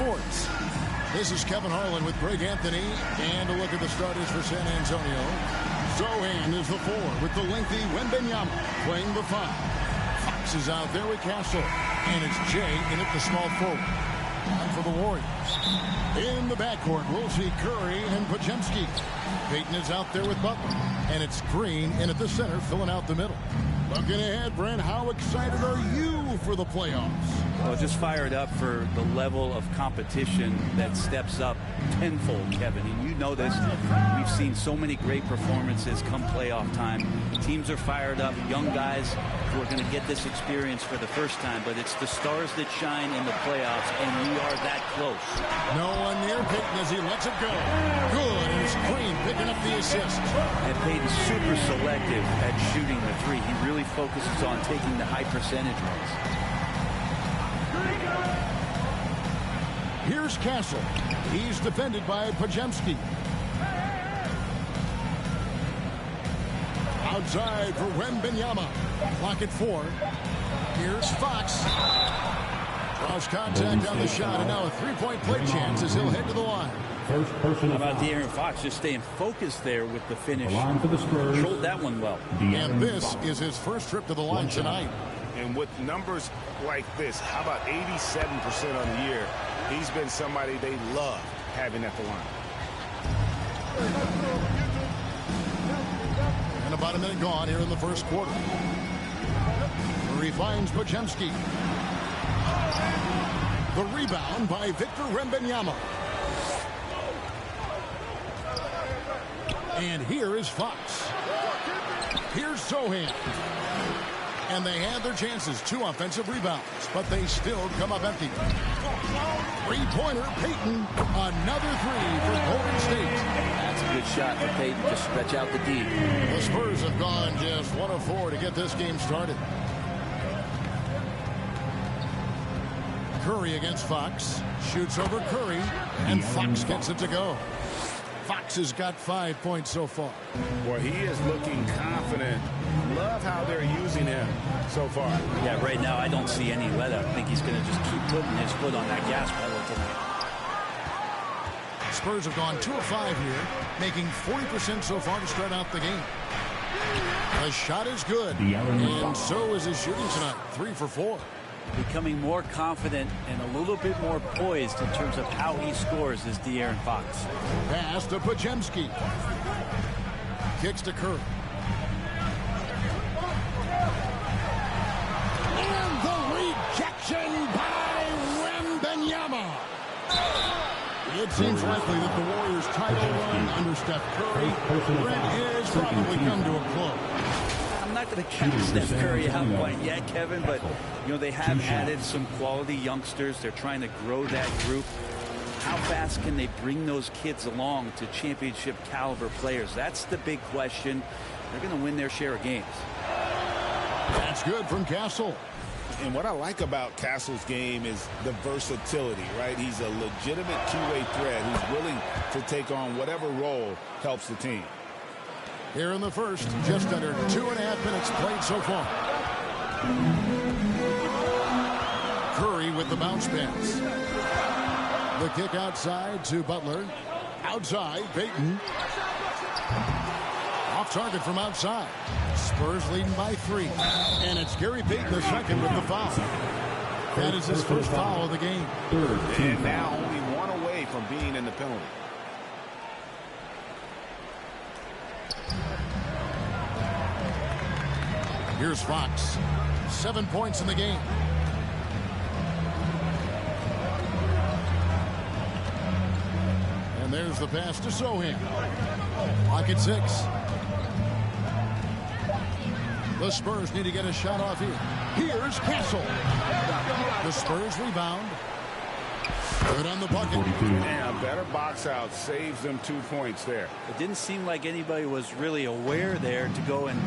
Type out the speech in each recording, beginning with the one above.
Sports. This is Kevin Harlan with Greg Anthony, and a look at the starters for San Antonio. Zohan is the 4 with the lengthy Wembanyama playing the 5. Fox is out there with Castle, and it's Jay in at the small forward. And for the Warriors, in the backcourt, we'll see Curry and Podziemski. Payton is out there with Butler, and it's Green in at the center, filling out the middle. Looking ahead, Brent, how excited are you for the playoffs? Well, just fired up for the level of competition that steps up tenfold, Kevin. And you know this. We've seen so many great performances come playoff time. Teams are fired up, young guys who are going to get this experience for the first time. But it's the stars that shine in the playoffs, and we are that close. No one near Payton as he lets it go. Good, and it's Green picking up the assist. And Payton's super selective at shooting the 3. He really focuses on taking the high percentage ones. Here's Castle. He's defended by Podziemski. Outside for Wembanyama. Clock at 4. Here's Fox. Draws contact on the shot, and now a three-point play chance as he'll head to the line. First person. How about De'Aaron Fox just staying focused there with the finish? Controlled that one well. And this is his first trip to the line tonight. And with numbers like this, how about 87% on the year? He's been somebody they love having at the line. And about a minute gone here in the first quarter. Murray finds Podziemski. The rebound by Victor Wembanyama. And here is Fox. Here's Zohan. And they had their chances. 2 offensive rebounds, but they still come up empty. Three-pointer, Payton. Another 3 for Golden State. That's a good shot for Payton to stretch out the D. The Spurs have gone just 1 of 4 to get this game started. Curry against Fox. Shoots over Curry, and Fox gets it to go. Fox has got 5 points so far. Well, he is looking confident. Love how they're using him so far. Yeah, right now I don't see any let up. I think he's going to just keep putting his foot on that gas pedal tonight. Spurs have gone 2 of 5 here, making 40% so far to start out the game. The shot is good, and so is his shooting tonight. 3 for 4. Becoming more confident and a little bit more poised in terms of how he scores is De'Aaron Fox. Pass to Podziemski. Kicks to Curry. And the rejection by Wembanyama. It seems likely that the Warriors' title run under Steph Curry has probably come to a close. I'm not going to count Steph Curry out quite yet, Kevin, but you know they have added some quality youngsters. They're trying to grow that group. How fast can they bring those kids along to championship caliber players? That's the big question. They're going to win their share of games. That's good from Castle. And what I like about Castle's game is the versatility, right? He's a legitimate two-way threat who's willing to take on whatever role helps the team. Here in the first, just under 2.5 minutes played so far. Curry with the bounce pass. The kick outside to Butler. Outside, Payton. Off target from outside. Spurs leading by 3. And it's Gary Payton the second with the foul. That is his first foul of the game. And now only 1 away from being in the penalty. Here's Fox. 7 points in the game. And there's the pass to Zohan. Clock at 6. The Spurs need to get a shot off here. Here's Castle. The Spurs rebound. Good on the bucket. And a better box out saves them 2 points there. It didn't seem like anybody was really aware there to go and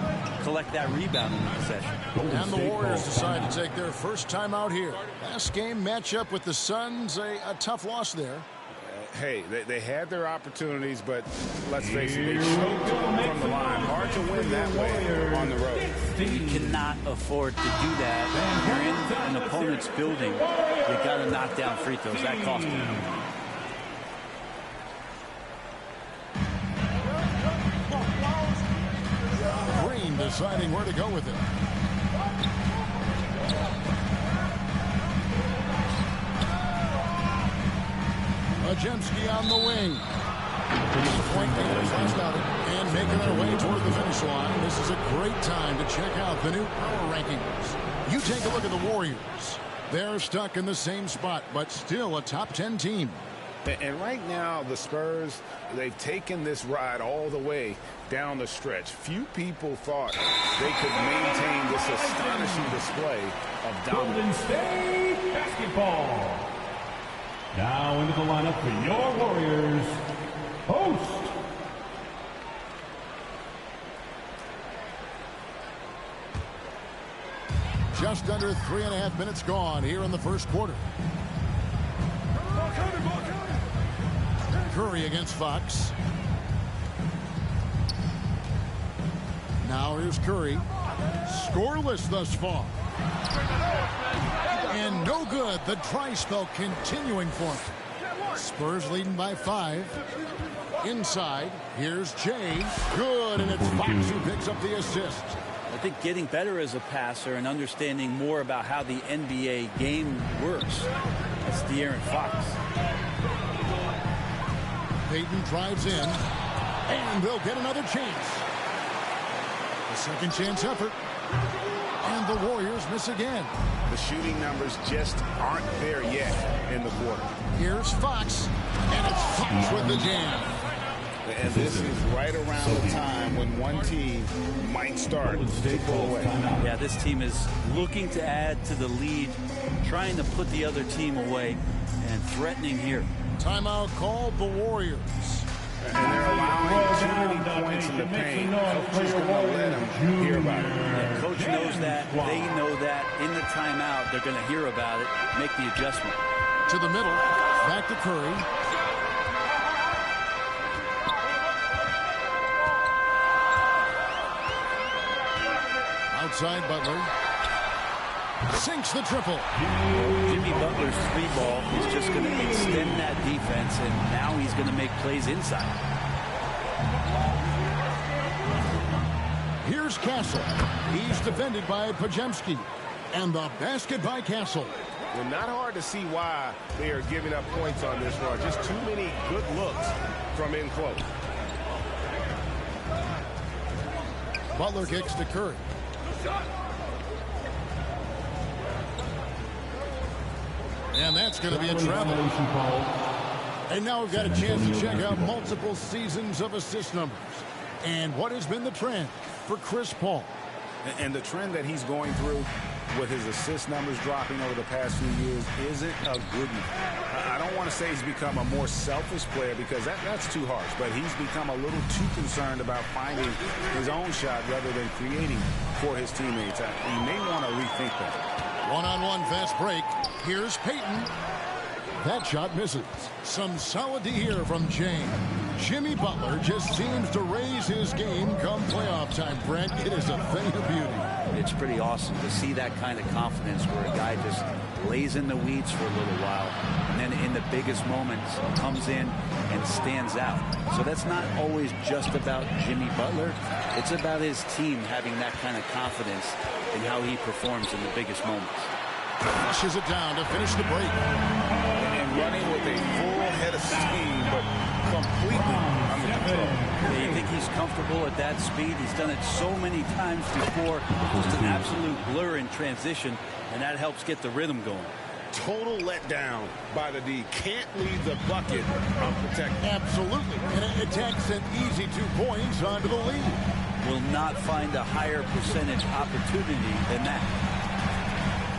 collect that rebound in the possession. And the Warriors decide to take their first time out here. Last game matchup with the Suns, a tough loss there. Hey, they had their opportunities, but let's face it, they choked from the line. Hard to win that way on the road. You cannot afford to do that. You're in an opponent's building. You got to knock down free throws. That cost him. Green deciding where to go with it. Podziemski on the wing. And making our way toward the finish line. This is a great time to check out the new power rankings. You take a look at the Warriors. They're stuck in the same spot, but still a top 10 team. And right now, the Spurs, they've taken this ride all the way down the stretch. Few people thought they could maintain this astonishing display of dominance. Golden State basketball. Now into the lineup for your Warriors. Host. Just under 3.5 minutes gone here in the first quarter. Curry against Fox. Now here's Curry. Scoreless thus far. And no good. The dry spell continuing for him. Spurs leading by 5. Inside, here's Jay. Good, and it's Fox who picks up the assist. I think getting better as a passer and understanding more about how the NBA game works. That's De'Aaron Fox. Payton drives in, and they'll get another chance. A second chance effort. And the Warriors miss again. The shooting numbers just aren't there yet in the quarter. Here's Fox, and it's Fox with the jam. And this is right around the time when one team might start to pull away. Yeah, this team is looking to add to the lead, trying to put the other team away, and threatening here. Timeout called the Warriors. And they're allowing too many points in the paint. Coach is going to let them hear about it. Yeah, coach knows that. They know that. In the timeout, they're going to hear about it, make the adjustment. To the middle, back to Curry. Outside Butler. Sinks the triple. Jimmy Butler's 3-ball is just going to extend that defense, and now he's going to make plays inside. Here's Castle. He's defended by Podziemski. And the basket by Castle. Well, not hard to see why they are giving up points on this run. Just too many good looks from in close. Butler kicks to Curry. And that's going to be a travel. And now we've got a chance to check out multiple seasons of assist numbers. And what has been the trend for Chris Paul? And the trend that he's going through with his assist numbers dropping over the past few years isn't a good one. I don't want to say he's become a more selfish player because that's too harsh, but he's become a little too concerned about finding his own shot rather than creating for his teammates. He may want to rethink that. One-on-one fast break. Here's Payton. That shot misses. Some solid D here from James. Jimmy Butler just seems to raise his game come playoff time, Brent. It is a thing of beauty. It's pretty awesome to see that kind of confidence where a guy just lays in the weeds for a little while and then in the biggest moments comes in and stands out. So that's not always just about Jimmy Butler. It's about his team having that kind of confidence in how he performs in the biggest moments. Flushes it down to finish the break. And running with a full head of steam, but completely under control. Yeah, you think he's comfortable at that speed? He's done it so many times before. Just an absolute blur in transition, and that helps get the rhythm going. Total letdown by the D. Can't leave the bucket unprotected. Absolutely. And it takes an easy 2 points onto the lead. Will not find a higher percentage opportunity than that.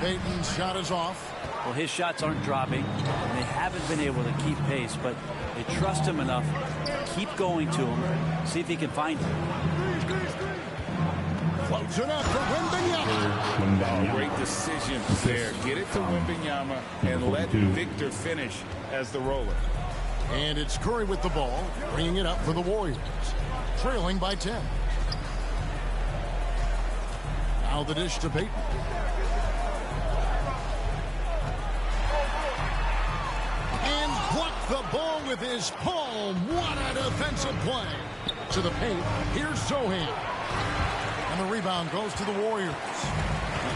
Payton's shot is off. Well, his shots aren't dropping, and they haven't been able to keep pace, but they trust him enough to keep going to him, see if he can find him. Floats it up for Wembanyama. Great decision there. Get it to Wembanyama and let Victor finish as the roller. And it's Curry with the ball, bringing it up for the Warriors, trailing by 10. Now the dish to Payton. And blocked the ball with his palm. What a defensive play. To the paint. Here's Zohan. And the rebound goes to the Warriors.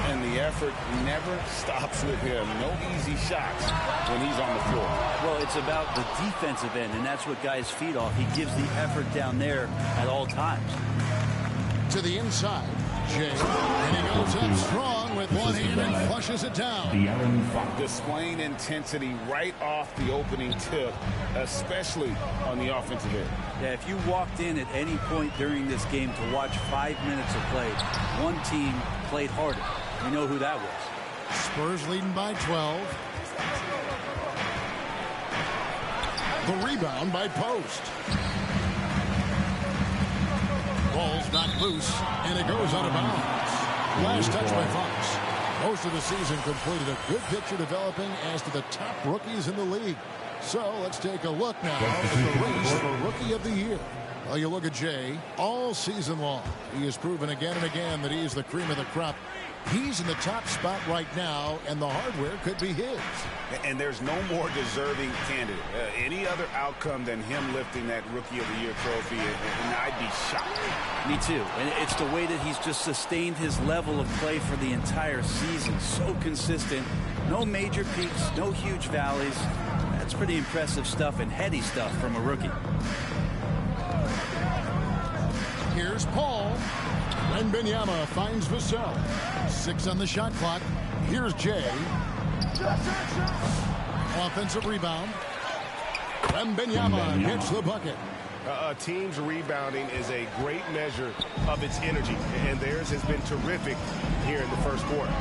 And the effort never stops with him. No easy shots when he's on the floor. Well, it's about the defensive end, and that's what guys feed off. He gives the effort down there at all times. To the inside, Jay. And he goes up strong with one hand and flushes it down. Displaying intensity right off the opening tip, especially on the offensive end. Yeah, if you walked in at any point during this game to watch 5 minutes of play, one team played harder. You know who that was. Spurs leading by 12. The rebound by Post. Ball's knocked loose, and it goes out of bounds. Last touch by Fox. Most of the season completed a good picture developing as to the top rookies in the league. So let's take a look now at the race for Rookie of the Year. Well, you look at Jay all season long. He has proven again and again that he is the cream of the crop. He's in the top spot right now, and the hardware could be his. And there's no more deserving candidate. Any other outcome than him lifting that Rookie of the Year trophy, and I'd be shocked. Me too. And it's the way that he's just sustained his level of play for the entire season. So consistent. No major peaks, no huge valleys. That's pretty impressive stuff and heady stuff from a rookie. Here's Paul. Wembanyama finds Vassell. 6 on the shot clock. Here's Jay. Offensive rebound. Wembanyama hits the bucket. A team's rebounding is a great measure of its energy, and theirs has been terrific here in the first quarter.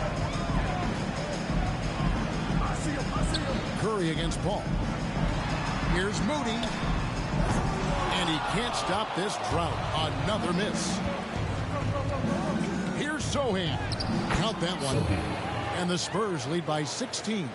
Curry against Paul. Here's Moody. And he can't stop this drought. Another miss. Here's Zohan. Count that one. And the Spurs lead by 16.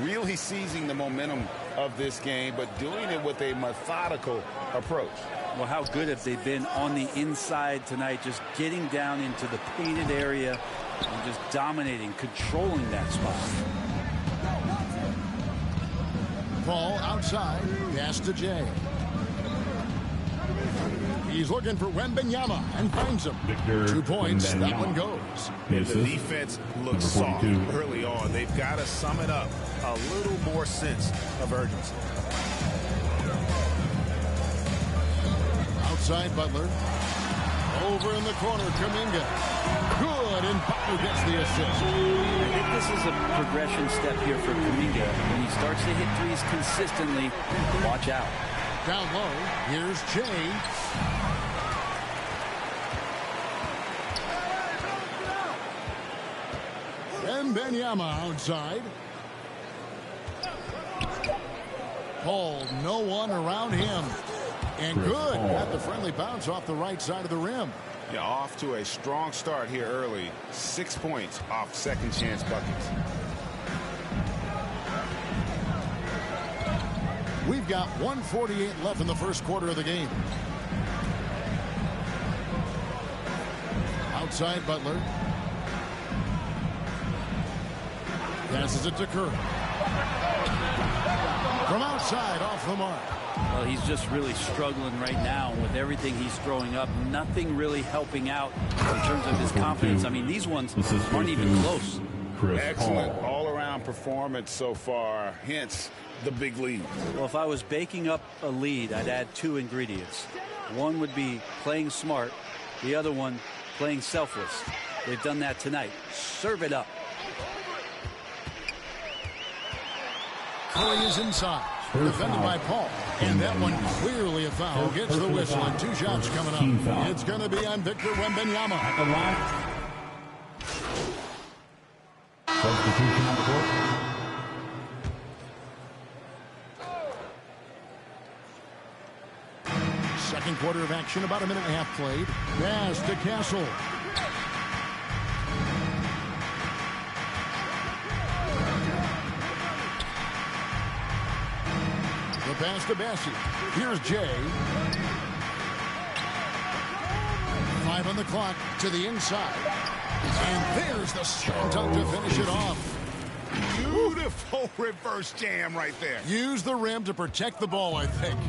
Really seizing the momentum of this game, but doing it with a methodical approach. Well, how good have they been on the inside tonight, just getting down into the painted area and just dominating, controlling that spot. Paul outside. Pass to Jay. He's looking for Wembanyama and finds him. 2 points. That one goes. And the defense looks soft early on. They've got to sum it up. A little more sense of urgency. Outside Butler. Over in the corner, Kuminga. Good, and Butler gets the assist. I think this is a progression step here for Kuminga. When he starts to hit threes consistently, watch out. Down low, here's Jay. Wembanyama outside. Paul, no one around him. And good. Got the friendly bounce off the right side of the rim. Yeah, off to a strong start here early. 6 points off second chance buckets. We've got 1:48 left in the first quarter of the game. Outside Butler. Passes it to Curry. From outside, off the mark. Well, he's just really struggling right now with everything he's throwing up. Nothing really helping out in terms of his confidence. I mean, these ones aren't even close. Excellent all-around performance so far, hence the big lead. Well, if I was baking up a lead, I'd add 2 ingredients. One would be playing smart. The other one, playing selfless. They've done that tonight. Serve it up. Curry is inside. Defended by Paul. And that one clearly a foul. Gets the whistle and 2 shots coming up. It's going to be on Victor Wembanyama. Substitution on the court. Second quarter of action, about a minute and a half played. Pass to Castle. The pass to Bassey. Here's Jay. 5 on the clock to the inside. And there's the strong dunk to finish it off. Beautiful reverse jam right there. Use the rim to protect the ball, I think.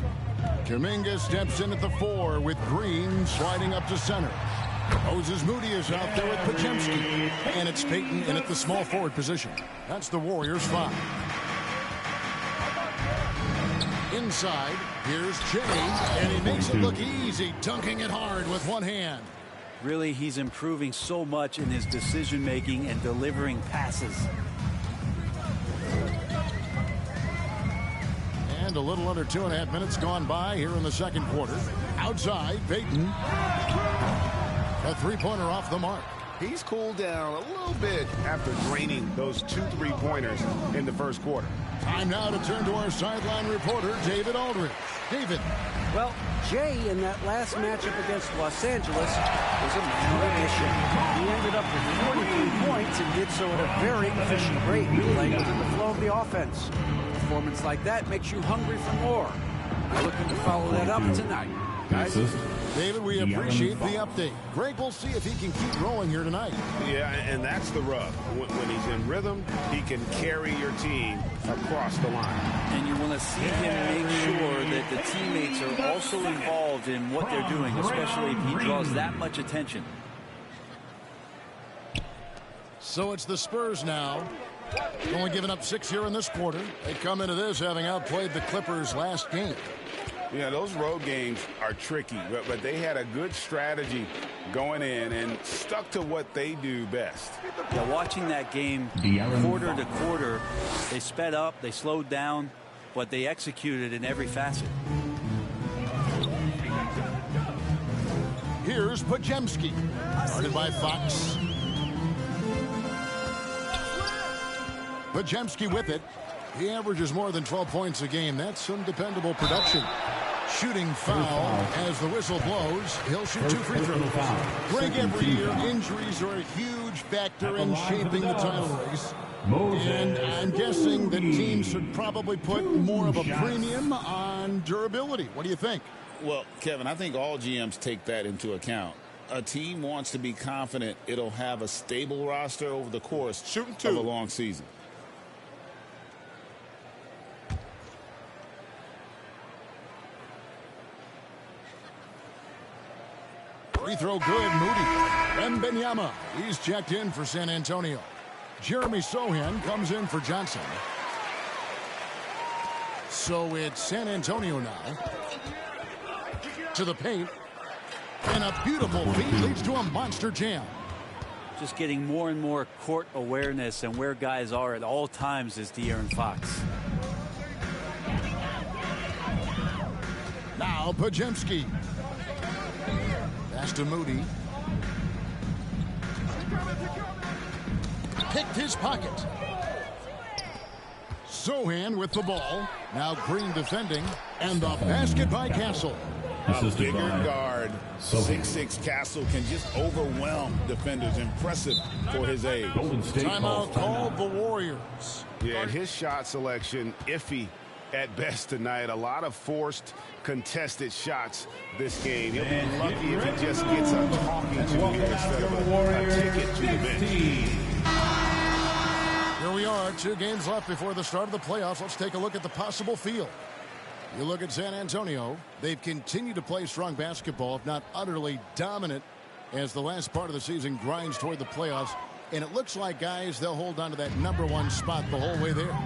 Kuminga steps in at the 4 with Green sliding up to center. Moses Moody is out there with Podziemski. And it's Payton in at the small forward position. That's the Warriors 5. Inside, here's Jay, and he makes it look easy, dunking it hard with one hand. Really, he's improving so much in his decision-making and delivering passes. And a little under 2.5 minutes gone by here in the second quarter. Outside, Payton. A three-pointer off the mark. He's cooled down a little bit after draining those 2 3-pointers in the first quarter. Time now to turn to our sideline reporter, David Aldridge. David. Well, Jay in that last matchup against Los Angeles was a man on a mission. He ended up with 43 points and did so at a very efficient rate, playing within the flow of the offense. A performance like that makes you hungry for more. We're looking to follow that up tonight. Guys. David, we appreciate the update. Greg will see if he can keep rolling here tonight. Yeah, and that's the rub. When he's in rhythm, he can carry your team across the line. And you want to see him make sure that the teammates are also involved in what they're doing, especially if he draws that much attention. So it's the Spurs now. Only giving up 6 here in this quarter. They come into this having outplayed the Clippers last game. Yeah, those road games are tricky, but they had a good strategy going in and stuck to what they do best. Yeah, watching that game quarter to quarter, they sped up, they slowed down, but they executed in every facet. Here's Podziemski. Guarded by Fox. Podziemski with it. He averages more than 12 points a game. That's some dependable production. Shooting foul as the whistle blows. He'll shoot 2 free throws. Greg, every year, injuries are a huge factor in shaping the title race. And I'm guessing that teams should probably put more of a premium on durability. What do you think? Well, Kevin, I think all GMs take that into account. A team wants to be confident it'll have a stable roster over the course of a long season. Free throw good, Moody. Wembanyama, he's checked in for San Antonio. Jeremy Sohan comes in for Johnson. So it's San Antonio now. To the paint. And a beautiful feed leads to a monster jam. Just getting more and more court awareness and where guys are at all times is De'Aaron Fox. Now Podziemski. Pass to Moody. Picked his pocket. Sohan with the ball. Now Green defending. And the basket by Castle. A bigger guard, 6'6" Castle can just overwhelm defenders. Impressive for his age. Timeout called the Warriors. Yeah, and his shot selection iffy at best tonight. A lot of forced, contested shots this game. He'll be lucky if he just gets a talking to instead of a ticket to the bench. Here we are, 2 games left before the start of the playoffs. Let's take a look at the possible field. You look at San Antonio, they've continued to play strong basketball, if not utterly dominant, as the last part of the season grinds toward the playoffs. And it looks like, guys, they'll hold on to that #1 spot the whole way there.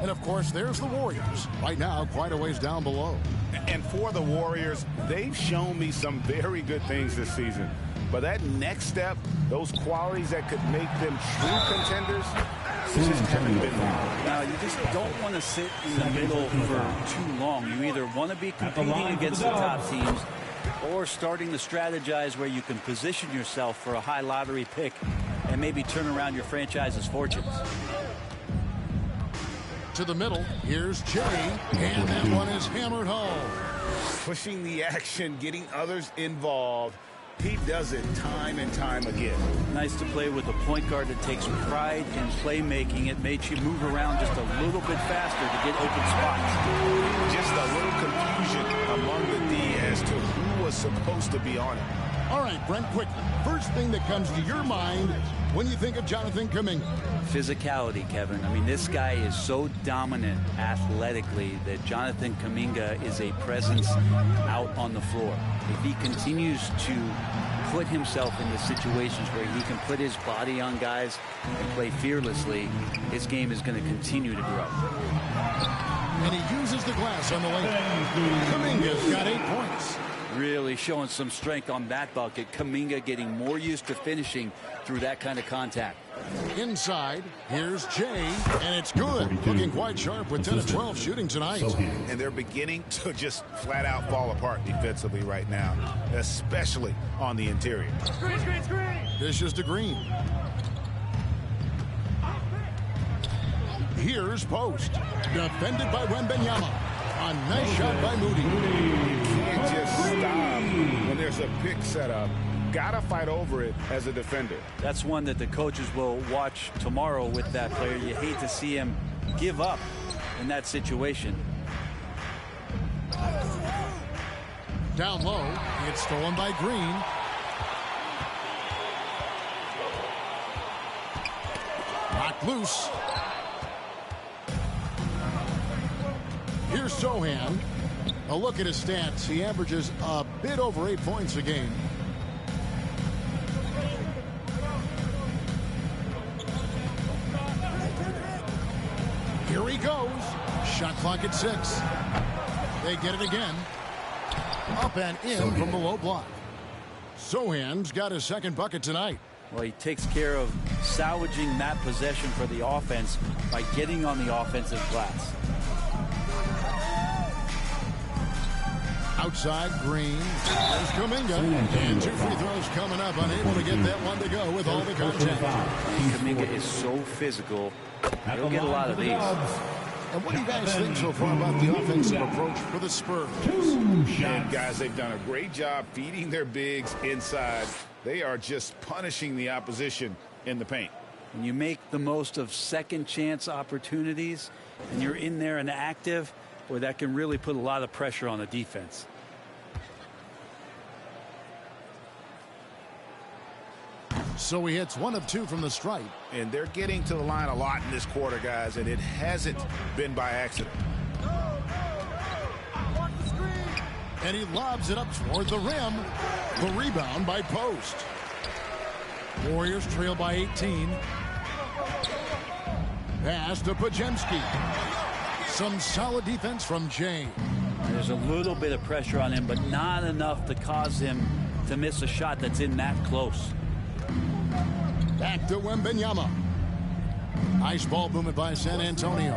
And, of course, there's the Warriors. Right now, quite a ways down below. And for the Warriors, they've shown me some very good things this season. But that next step, those qualities that could make them true contenders, just haven't been there. Now, you just don't want to sit in the middle for too long. You either want to be competing against the top teams or starting to strategize where you can position yourself for a high lottery pick and maybe turn around your franchise's fortunes. To the middle, here's Jay, and that one is hammered home. Pushing the action, getting others involved. He does it time and time again. Nice to play with a point guard that takes pride in playmaking. It makes you move around just a little bit faster to get open spots. Just a little confusion among the D as to who was supposed to be on it. All right, Brent, quickly. First thing that comes to your mind when you think of Jonathan Kuminga. Physicality, Kevin. I mean, this guy is so dominant athletically that Jonathan Kuminga is a presence out on the floor. If he continues to put himself into situations where he can put his body on guys and play fearlessly, his game is going to continue to grow. And he uses the glass on the lane. Kuminga's got 8 points. Really showing some strength on that bucket. Kuminga getting more used to finishing through that kind of contact. Inside, here's Jay, and it's good. Looking quite sharp with 10 of 12 shooting tonight. And they're beginning to just flat out fall apart defensively right now, especially on the interior. Screen, screen, screen. Dishes to Green. Here's Post. Defended by Wembanyama. A nice shot by Moody. You can't just stop when there's a pick set up. Gotta fight over it as a defender. That's one that the coaches will watch tomorrow with that player. You hate to see him give up in that situation. Down low, it's stolen by Green. Knocked loose. Here's Sohan. A look at his stats. He averages a bit over 8 points a game. Here he goes. Shot clock at 6. They get it again. Up and in from the low block. Sohan's got his second bucket tonight. Well, he takes care of salvaging that possession for the offense by getting on the offensive glass. Outside, Green. There's Kuminga. And 2 free throws coming up. Unable to get that one to go with all the contact. Kuminga is so physical. He'll get a lot of these. And what do you guys think so far about the offensive approach for the Spurs? And guys, they've done a great job feeding their bigs inside. They are just punishing the opposition in the paint. When you make the most of second chance opportunities and you're in there and active, boy, that can really put a lot of pressure on the defense. So he hits 1 of 2 from the stripe. And they're getting to the line a lot in this quarter, guys, and it hasn't been by accident. And he lobs it up toward the rim. The rebound by Post. Warriors trail by 18. Pass to Podziemski. Some solid defense from Jay. There's a little bit of pressure on him, but not enough to cause him to miss a shot that's in that close. Back to Wembanyama. Ice ball movement by San Antonio.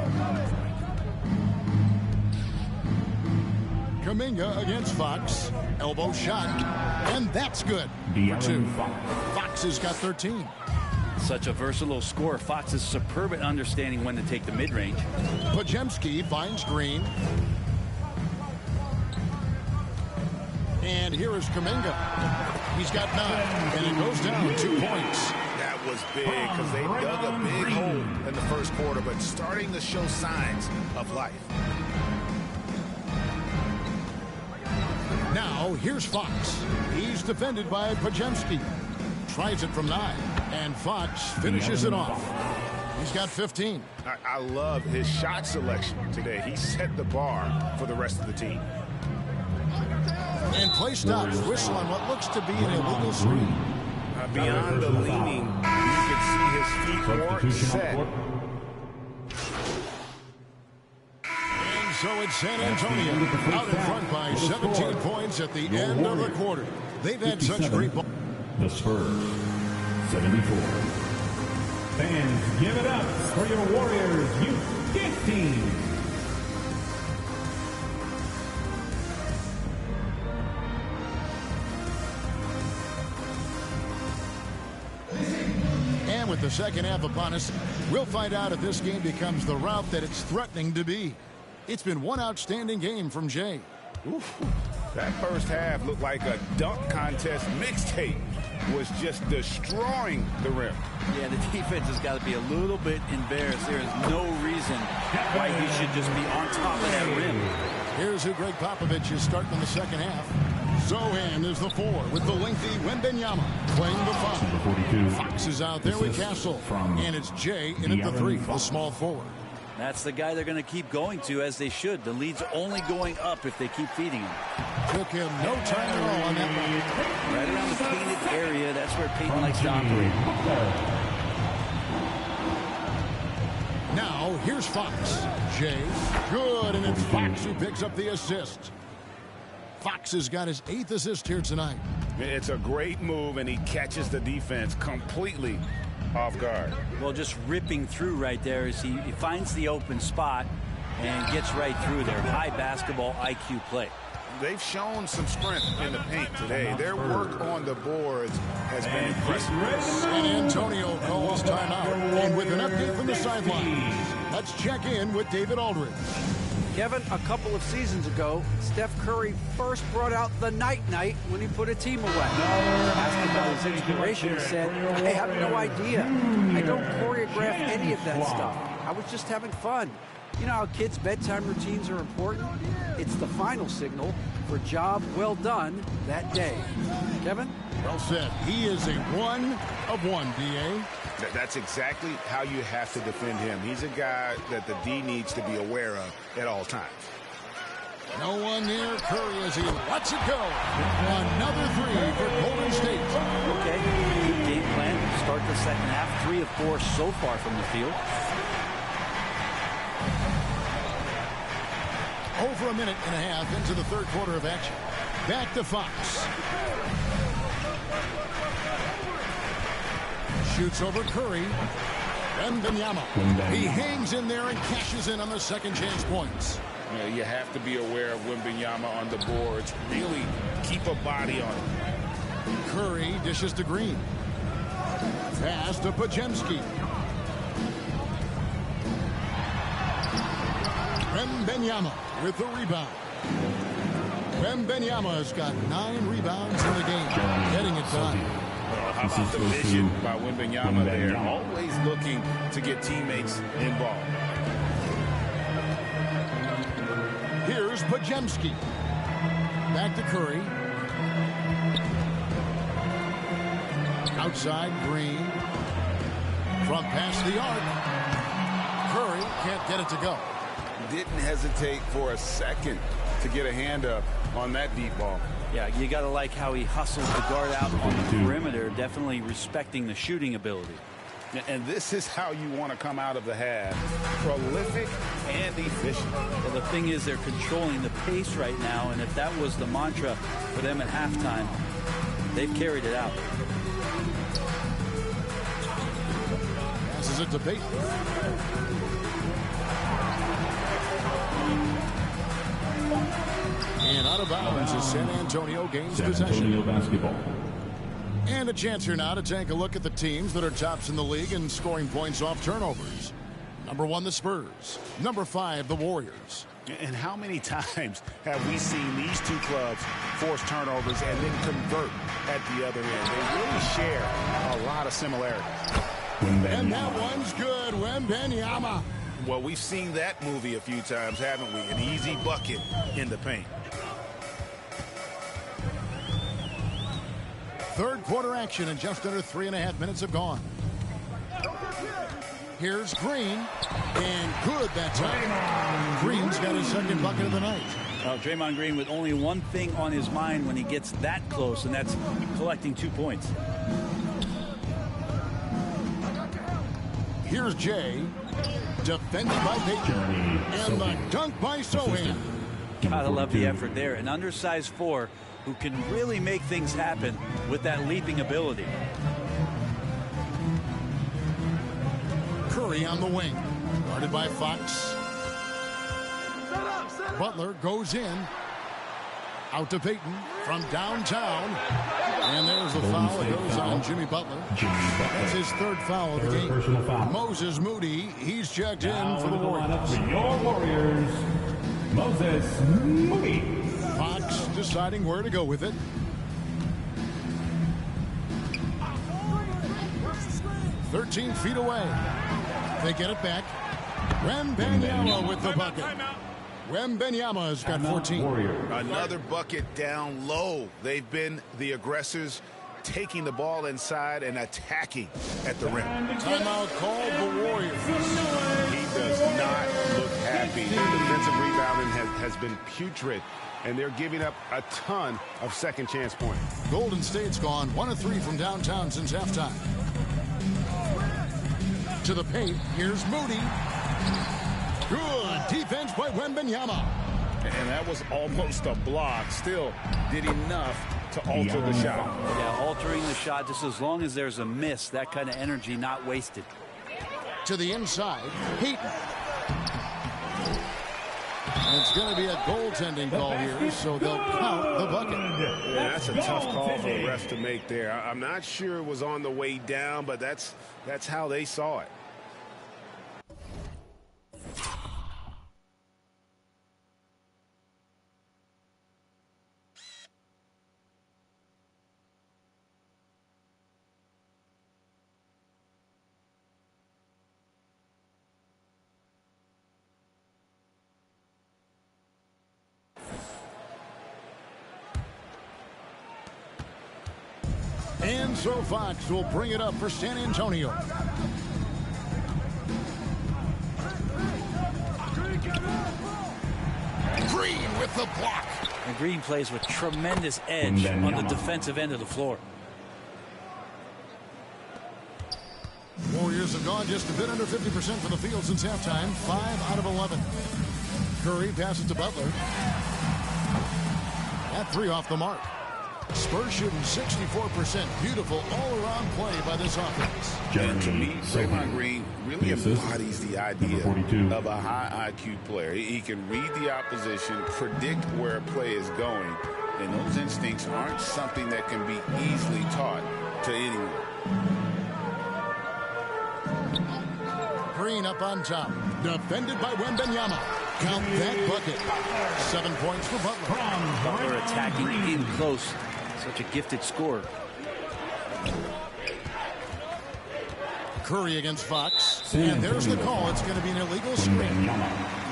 Kuminga against Fox. Elbow shot. And that's good. For 2. Fox has got 13. Such a versatile scorer. Fox is superb at understanding when to take the mid-range. Podziemski finds Green. And here is Kuminga. He's got 9. And it goes down 2 points. That was big because they dug a big hole in the first quarter, but starting to show signs of life. Now, here's Fox. He's defended by Podziemski. Tries it from 9. And Fox finishes it off. He's got 15. I love his shot selection today. He set the bar for the rest of the team. And play stops. Whistle on what looks to be an illegal screen. Beyond the leaning, you can see his feet more set. And so it's San Antonio out in front by 17 points at the end of the quarter. They've had such great ball. The Spurs, 74. Fans, give it up for your Warriors Youth team. And with the second half upon us, we'll find out if this game becomes the rout that it's threatening to be. It's been one outstanding game from Jay. Oof. That first half looked like a dunk contest mixtape. Was just destroying the rim. Yeah, the defense has got to be a little bit embarrassed. There is no reason why he should just be on top of that rim. Here's who Greg Popovich is starting in the second half. Zohan is the 4 with the lengthy Wembenyama playing the 5. 42. Fox is out there with Castle. And it's Jay in at the 3, the small forward. That's the guy they're going to keep going to, as they should. The lead's only going up if they keep feeding him. Took him no time at all on that one. Right around the painted area, that's where Peyton likes to operate. Now, here's Fox. Jay, good, and it's Fox who picks up the assist. Fox has got his 8th assist here tonight. It's a great move, and he catches the defense completely off guard. Well, just ripping through right there as he finds the open spot and gets right through there. High basketball IQ play. They've shown some strength in the paint today. Their work on the boards has been impressive. San Antonio calls timeout. And with an update from the sidelines, let's check in with David Aldridge. Kevin, a couple of seasons ago, Steph Curry first brought out the night-night when he put a team away. Asked about his inspiration, he said, I have no idea. I don't choreograph any of that stuff. I was just having fun. You know how kids' bedtime routines are important? It's the final signal for a job well done that day. Kevin? Well said. He is a 1 of 1, D.A. That's exactly how you have to defend him. He's a guy that the D needs to be aware of at all times. No one near Curry as he lets it go. Another 3 for Golden State. Okay, good game plan. Start the second half. 3 of 4 so far from the field. Over a minute and a half into the third quarter of action. Back to Fox. Shoots over Curry. Wembenyama. He hangs in there and cashes in on the second chance points. You have to be aware of Wembenyama on the boards. Really keep a body on him. Curry dishes to Green. Pass to Pajemski. Wembenyama with the rebound. Wembenyama has got 9 rebounds in the game, getting it done. How about the vision by Wembenyama there? Always looking to get teammates involved. Here's Pajemski. Back to Curry. Outside, Green. From past the arc. Curry can't get it to go. Didn't hesitate for a second to get a hand up on that deep ball. Yeah, you got to like how he hustles the guard out on the perimeter, definitely respecting the shooting ability. And this is how you want to come out of the half. Prolific and efficient. Well, the thing is, they're controlling the pace right now, and if that was the mantra for them at halftime, they've carried it out. Passes it to Peyton. And out of bounds is San Antonio gains possession. San Antonio basketball. And a chance here now to take a look at the teams that are tops in the league in scoring points off turnovers. Number 1, the Spurs. Number 5, the Warriors. And how many times have we seen these two clubs force turnovers and then convert at the other end? They really share a lot of similarities. And that one's good. Wembenyama. Well, we've seen that movie a few times, haven't we? An easy bucket in the paint. Third quarter action, and just under 3.5 minutes have gone. Here's Green, and good that time. Green's got his second bucket of the night. Draymond Green with only one thing on his mind when he gets that close, and that's collecting 2 points. Here's Jay, defended by Peyton, and the dunk by Zohan. Gotta love the effort there. An undersized 4 who can really make things happen with that leaping ability. Curry on the wing, guarded by Fox. Butler goes in. Out to Peyton from downtown. And there's the foul that goes on Jimmy Butler. That's his 3rd foul of the game. Moses Moody, he's checked in for the Warriors. For your Warriors, Moses Moody. Fox deciding where to go with it. "13 feet away. They get it back. Wembenyama with the bucket. Wembanyama's got 14. Another bucket down low. They've been the aggressors, taking the ball inside and attacking at the rim. Timeout called the Warriors. He does not look happy. The defensive rebounding has been putrid, and they're giving up a ton of second chance points. Golden State's gone 1 of 3 from downtown since halftime. To the paint, here's Moody. Good defense by Wembanyama. And that was almost a block. Still did enough to alter the shot. Yeah, altering the shot just as long as there's a miss. That kind of energy not wasted. To the inside, Peyton. And it's going to be a goaltending call here, so they'll count the bucket. Yeah, that's a tough call for the refs to make there. I'm not sure it was on the way down, but that's how they saw it. And so Fox will bring it up for San Antonio. Green with the block. And Green plays with tremendous edge on the defensive end of the floor. Warriors have gone just a bit under 50% from the field since halftime. 5 out of 11. Curry passes to Butler. That 3 off the mark. Spurs shooting 64%. Beautiful all-around play by this offense. And to me, Draymond Green really embodies the idea of a high IQ player. He can read the opposition, predict where a play is going, and those instincts aren't something that can be easily taught to anyone. Green up on top. Defended by Wembanyama. Count that bucket. 7 points for Butler. Butler attacking in close. Such a gifted scorer. Curry against Fox. And there's the call. It's going to be an illegal screen.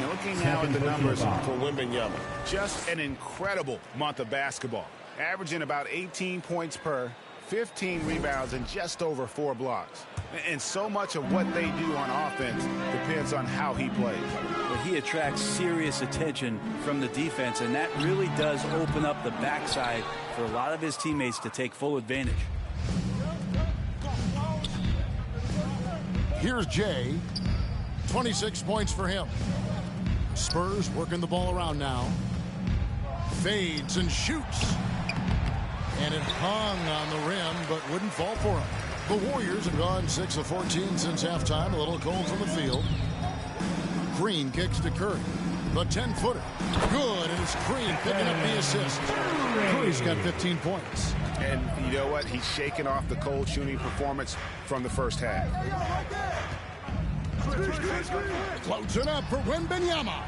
Looking now at the numbers for Wembanyama. Just an incredible month of basketball. Averaging about 18 points per, 15 rebounds, and just over 4 blocks. And so much of what they do on offense depends on how he plays. Well, he attracts serious attention from the defense, and that really does open up the backside for a lot of his teammates to take full advantage. Here's Jay. 26 points for him. Spurs working the ball around now. Fades and shoots. And it hung on the rim, but wouldn't fall for him. The Warriors have gone 6 of 14 since halftime. A little cold from the field. Green kicks to Curry. The 10-footer. Good, and it's Green picking up the assist. Curry's got 15 points. And you know what? He's shaking off the cold shooting performance from the first half. Floats it up for Wembanyama.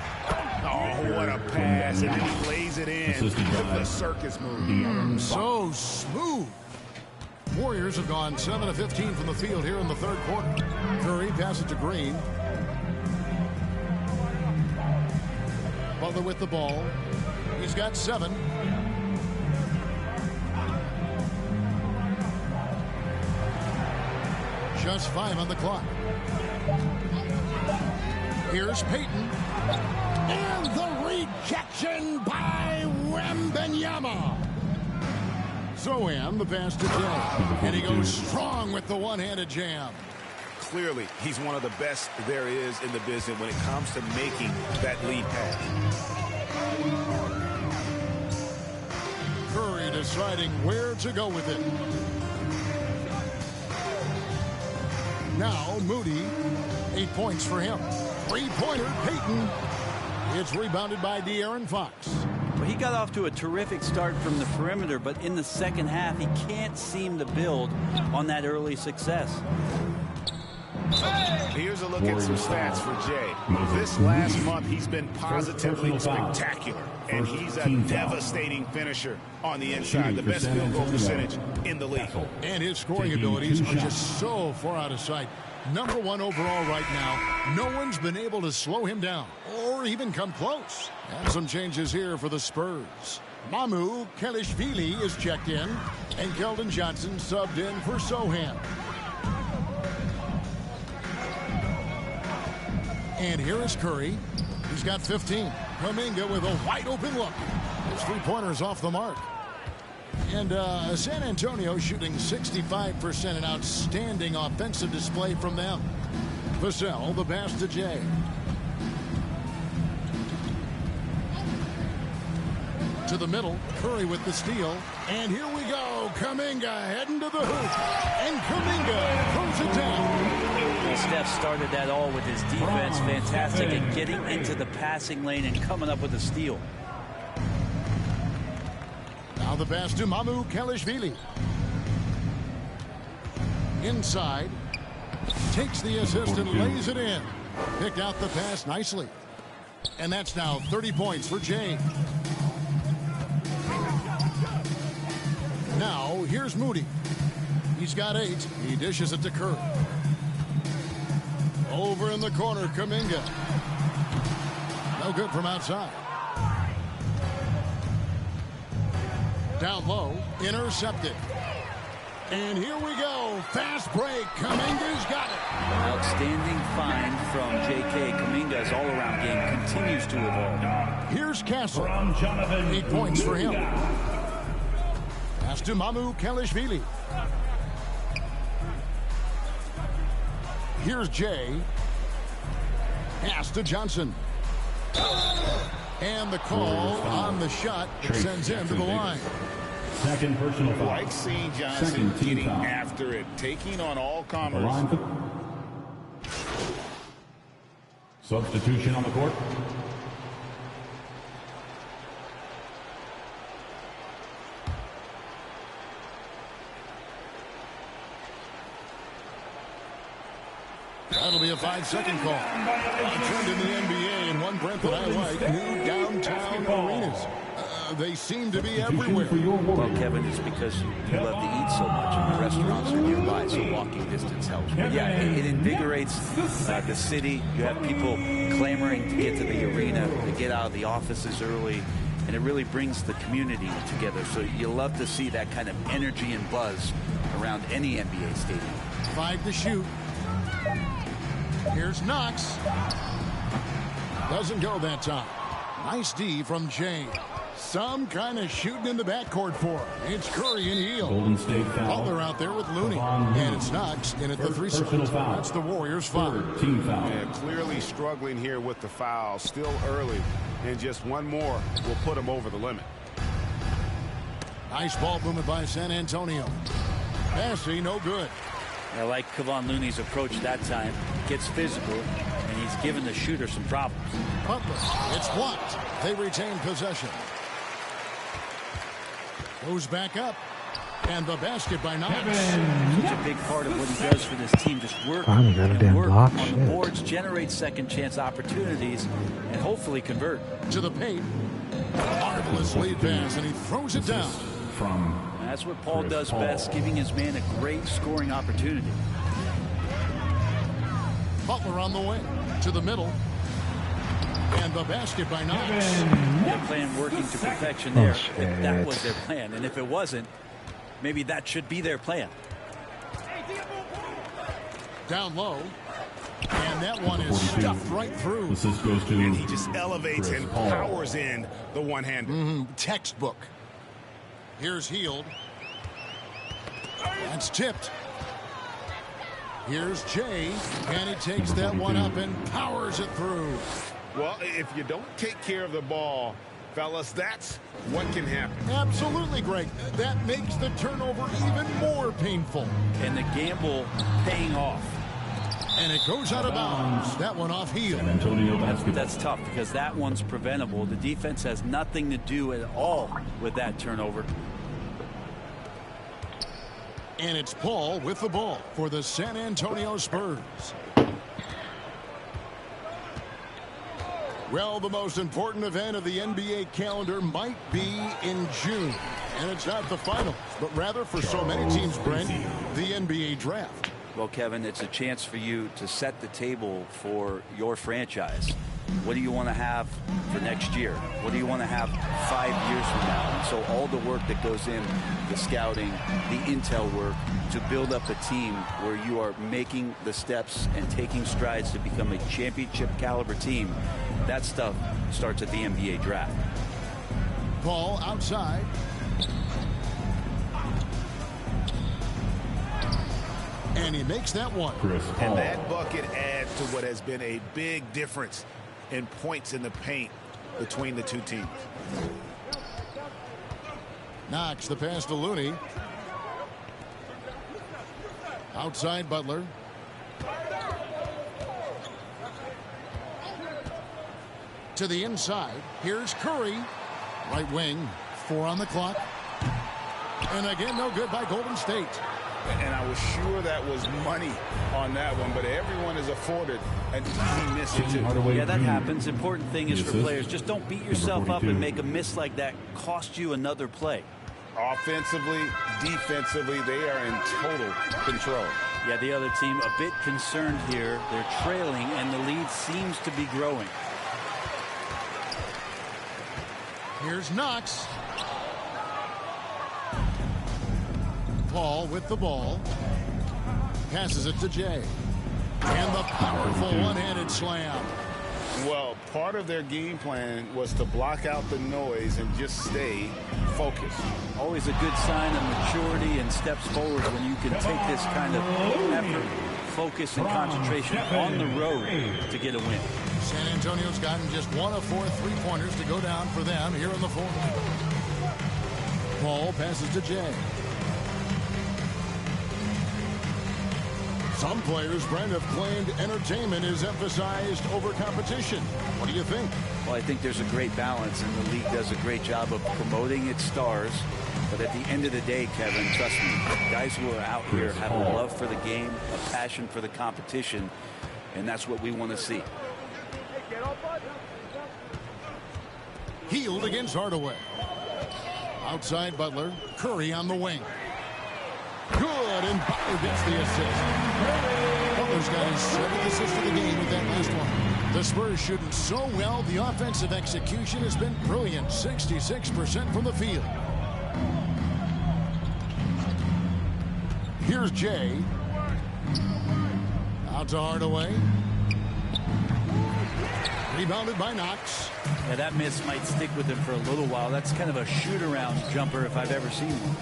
Oh, what a pass. And then he lays it in with the circus move. So smooth. Warriors have gone 7 of 15 from the field here in the third quarter. Curry passes to Green. Butler with the ball. He's got 7. Just 5 on the clock. Here's Peyton. And the rejection by Wembanyama. Zohan, the pass to Jay. And he goes strong with the one-handed jam. Clearly, he's one of the best there is in the business when it comes to making that lead pass. Curry deciding where to go with it. Now, Moody, 8 points for him. 3-pointer, Peyton. It's rebounded by De'Aaron Fox. Well, he got off to a terrific start from the perimeter, but in the second half, he can't seem to build on that early success. Here's a look at some stats for Jay. This last month, he's been positively spectacular, and he's a devastating finisher on the inside. The best field goal percentage in the league. And his scoring abilities are just so far out of sight. #1 overall right now. No one's been able to slow him down or even come close. And some changes here for the Spurs. Mamu Kelishvili is checked in, and Keldon Johnson subbed in for Sohan. And here is Curry. He's got 15. Kuminga with a wide open look. His 3-pointers off the mark. And San Antonio shooting 65%, an outstanding offensive display from them. Vassell, the pass to Jay. To the middle, Curry with the steal. And here we go. Kuminga heading to the hoop. And Kuminga throws it down. Steph started that all with his defense. Fantastic at getting into the passing lane and coming up with a steal. Now the pass to Mamu Kelishvili. Inside. Takes the assist and lays it in. Picked out the pass nicely. And that's now 30 points for Jay. Now here's Moody. He's got 8. He dishes it to Curry. Over in the corner, Kuminga. No good from outside. Down low, intercepted. And here we go. Fast break. Kuminga's got it. Outstanding find from J.K. Kuminga's all-around game continues to evolve. Here's Castle. From Jonathan 8 points for him. Kuminga. Pass to Mamu Kelishvili. Here's Jay. Pass to Johnson. And the call on the shot sends him to the line. Second personal foul. Like seeing Johnson getting after it, taking on all comers. Substitution on the court. That'll be a 5-second call. A trend in the NBA, and one, Brent, that I like, new downtown arenas. They seem to be everywhere. Well, Kevin, it's because you love to eat so much, and the restaurants are nearby, so walking distance helps. But yeah, it invigorates the city. You have people clamoring to get to the arena, to get out of the offices early, and it really brings the community together. So you love to see that kind of energy and buzz around any NBA stadium. 5 to shoot. Here's Knox. Doesn't go that time. Nice D from Jay. Some kind of shooting in the backcourt for him. It's Curry and Heel. Golden State foul. Butler out there with Looney. And it's Knox in at the 3 spot. That's the Warriors' foul. Team foul. Yeah, clearly struggling here with the foul. Still early. And just one more will put him over the limit. Nice ball movement by San Antonio. Passing, no good. I like Kevon Looney's approach that time. Gets physical, and he's given the shooter some problems. Butler, it's blocked. They retain possession. Goes back up. And the basket by Knox. Such a big part of what he does for this team. Just work Finally got a and damn work block. on the boards, generate second chance opportunities, and hopefully convert. To the paint. Marvelous lead pass, and he throws it down. And that's what Paul does best, giving his man a great scoring opportunity. Butler on the way. To the middle. And the basket by Knox. Their plan working to perfection there. If that was their plan. And if it wasn't, maybe that should be their plan. Down low. And that one is stuffed right through. Assist goes to And he just elevates and powers in the one-hander. Textbook. Here's Heald. That's tipped. Here's Jay. And he takes that one up and powers it through. Well, if you don't take care of the ball, fellas, that's what can happen. Absolutely, Greg. That makes the turnover even more painful. And the gamble paying off. And it goes out of bounds. That one off Heald. Antonio basketball. That's tough because that one's preventable. The defense has nothing to do at all with that turnover. And it's Paul with the ball for the San Antonio Spurs. Well, the most important event of the NBA calendar might be in June. And it's not the finals, but rather for so many teams, Brent, the NBA draft. Well, Kevin, it's a chance for you to set the table for your franchise. What do you want to have for next year? What do you want to have 5 years from now? And so all the work that goes in, the scouting, the intel work, to build up a team where you are making the steps and taking strides to become a championship caliber team, that stuff starts at the NBA draft. Ball outside. And he makes that one. And that bucket adds to what has been a big difference in points in the paint between the two teams. Knox the pass to Looney. Outside Butler. To the inside. Here's Curry. Right wing. 4 on the clock. And again, no good by Golden State. And I was sure that was money on that one, but everyone is afforded, and he missed it too. Yeah, that happens. Important thing is for players, just don't beat yourself up and make a miss like that cost you another play. Offensively, defensively, they are in total control. Yeah, the other team a bit concerned here. They're trailing, and the lead seems to be growing. Here's Knox. Paul with the ball. Passes it to Jay. And the powerful one-handed slam. Well, part of their game plan was to block out the noise and just stay focused. Always a good sign of maturity and steps forward when you can take this kind of effort, focus, and concentration on the road to get a win. San Antonio's gotten just 1 of 4 three-pointers to go down for them here in the fourth. Paul passes to Jay. Some players, Brent, have claimed entertainment is emphasized over competition. What do you think? Well, I think there's a great balance, and the league does a great job of promoting its stars. But at the end of the day, Kevin, trust me, guys who are out here have a love for the game, a passion for the competition, and that's what we want to see. Healed against Hardaway. Outside Butler. Curry on the wing. Good, and Butler gets the assist. Butler's got his 7th assist of the game with that last one. The Spurs shooting so well. The offensive execution has been brilliant. 66% from the field. Here's Jay. Out to Hardaway. Rebounded by Knox. Yeah, that miss might stick with him for a little while. That's kind of a shoot-around jumper if I've ever seen one.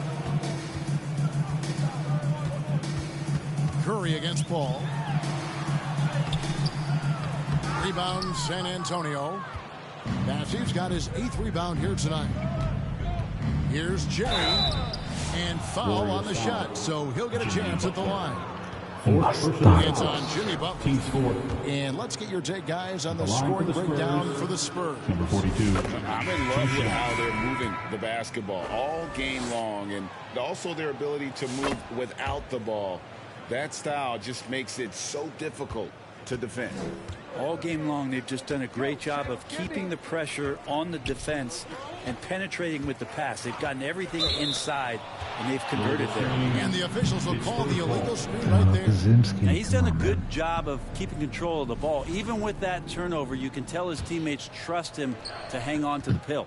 Curry against Paul. Rebound San Antonio. Massey's got his 8th rebound here tonight. Here's Jay. And foul on the shot, so he'll get a chance at the line. It's on Jimmy Butler. And let's get your take, guys, on the scoring breakdown for the Spurs. Number 42. I'm in love with how they're moving the basketball all game long, and also their ability to move without the ball. That style just makes it so difficult to defend. All game long, they've just done a great job of keeping the pressure on the defense and penetrating with the pass. They've gotten everything inside, and they've converted there. And the officials will call the illegal screen right there. Now, he's done a good job of keeping control of the ball. Even with that turnover, you can tell his teammates trust him to hang on to the pill.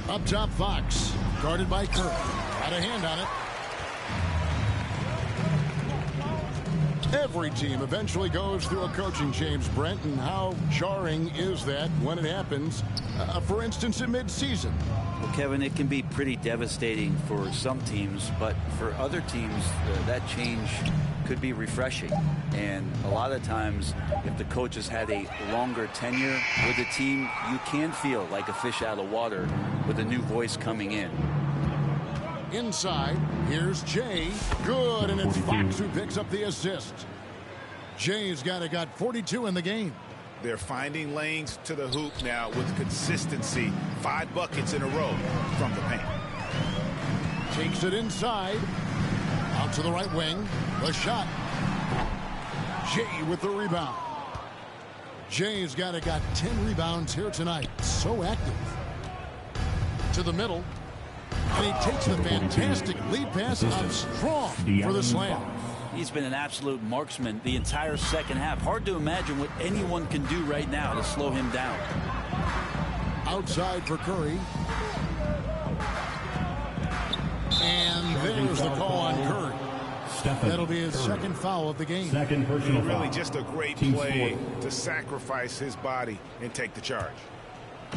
Up top, Fox. Guarded by Curry. Got a hand on it. Every team eventually goes through a coaching change, Brent, and how jarring is that when it happens, for instance, in mid-season? Well, Kevin, it can be pretty devastating for some teams, but for other teams, that change could be refreshing. And a lot of times, if the coach has had a longer tenure with the team, you can feel like a fish out of water with a new voice coming in. Inside, here's Jay. Good, and it's Fox who picks up the assist. Jay's got 42 in the game. They're finding lanes to the hoop now with consistency. 5 buckets in a row from the paint. Takes it inside. Out to the right wing. The shot. Jay with the rebound. Jay's got 10 rebounds here tonight. So active. To the middle. And he takes the fantastic lead pass out strong for the slam. He's been an absolute marksman the entire second half. Hard to imagine what anyone can do right now to slow him down. Outside for Curry. And there's the call on Curry. That'll be his second foul of the game. Second personal foul. Really just a great play to sacrifice his body and take the charge.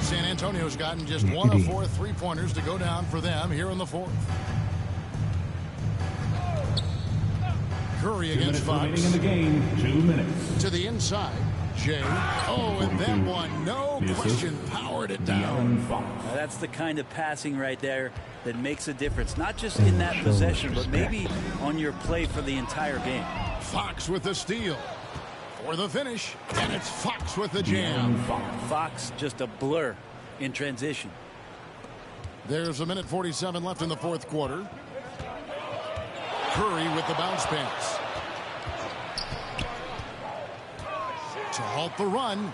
San Antonio's gotten just 1 of 4 3-pointers to go down for them here in the fourth. Curry against Fox. In the game, 2 minutes. To the inside. Jay. Oh, and that one, no question, powered it down. That's the kind of passing right there that makes a difference, not just in that possession, but maybe on your play for the entire game. Fox with the steal for the finish, and it's Fox with the jam. Fox just a blur in transition. There's 1:47 left in the fourth quarter. Curry with the bounce pass. To halt the run.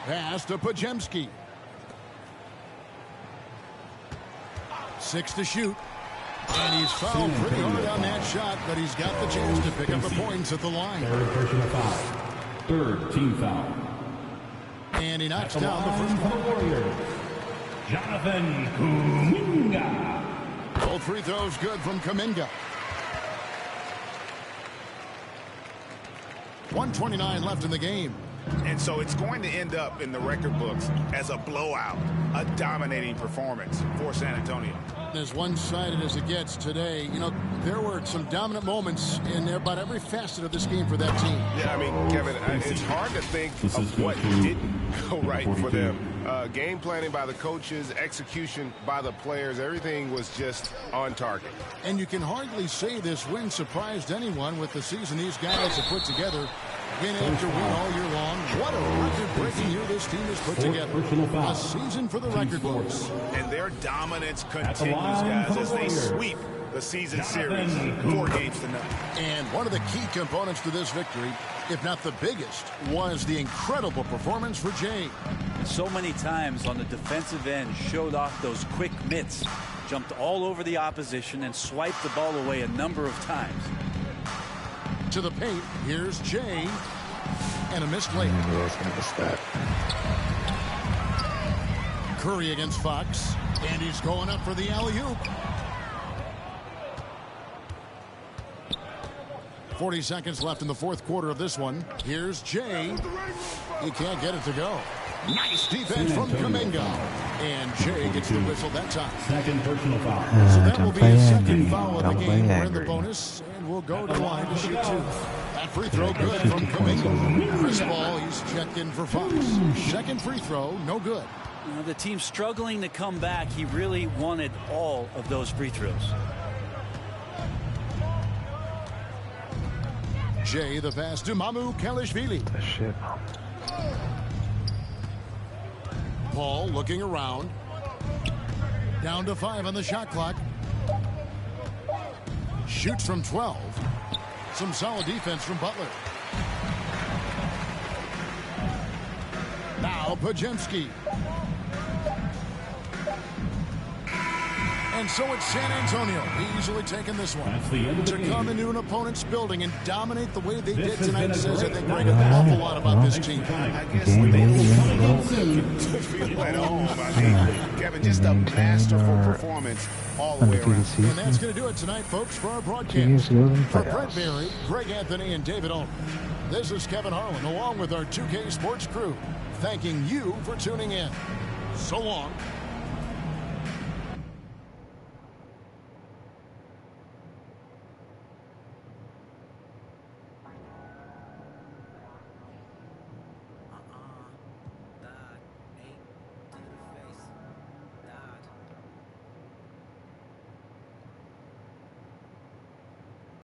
Pass to Pajemski. 6 to shoot. And he's fouled pretty hard on that shot, but he's got the chance to pick up the points at the line. Third personal foul. Third team foul. And he knocks down the first one. The Warriors, Jonathan Kuminga. Both free throws good from Kuminga. 1:29 left in the game. And so it's going to end up in the record books as a blowout, a dominating performance for San Antonio. As one-sided as it gets today, you know, there were some dominant moments in about every facet of this game for that team. Yeah, I mean, Kevin, it's hard to think of what didn't go right for them. Game planning by the coaches, execution by the players, everything was just on target. And you can hardly say this win surprised anyone with the season these guys have put together. Win after win all year long. What a record-breaking year this team has put together. A season for the record books. And their dominance continues, guys, as they sweep the season series 4 games to none. And one of the key components to this victory, if not the biggest, was the incredible performance for Jay. So many times on the defensive end, showed off those quick mitts, jumped all over the opposition and swiped the ball away a number of times. To the paint, here's Jay, and a missed layup. Curry against Fox, and he's going up for the alley-oop. 40 seconds left in the fourth quarter of this one. Here's Jay. He can't get it to go. Nice defense from Kuminga. And Jay gets the whistle that time. Second personal foul. So that will be his second foul of the game. We're in the bonus, and we'll go to the line to shoot 2. That free throw good from Kuminga. Chris Ball, he's checked in for Fox. Second free throw, no good. You know, the team struggling to come back. He really wanted all of those free throws. Jay, the pass to Mamu Kalishvili. Paul looking around. Down to 5 on the shot clock. Shoots from 12. Some solid defense from Butler. Now Pajemski. And so it's San Antonio easily taking this one. To come into an opponent's building and dominate the way they did tonight says, I think, Greg, an awful lot about this team. I guess they to feel at home. I mean, Kevin, just a masterful performance all the way around. And that's going to do it tonight, folks, for our broadcast. For Brett Berry, Greg Anthony, and David Olin, this is Kevin Harlan, along with our 2K Sports crew, thanking you for tuning in. So long.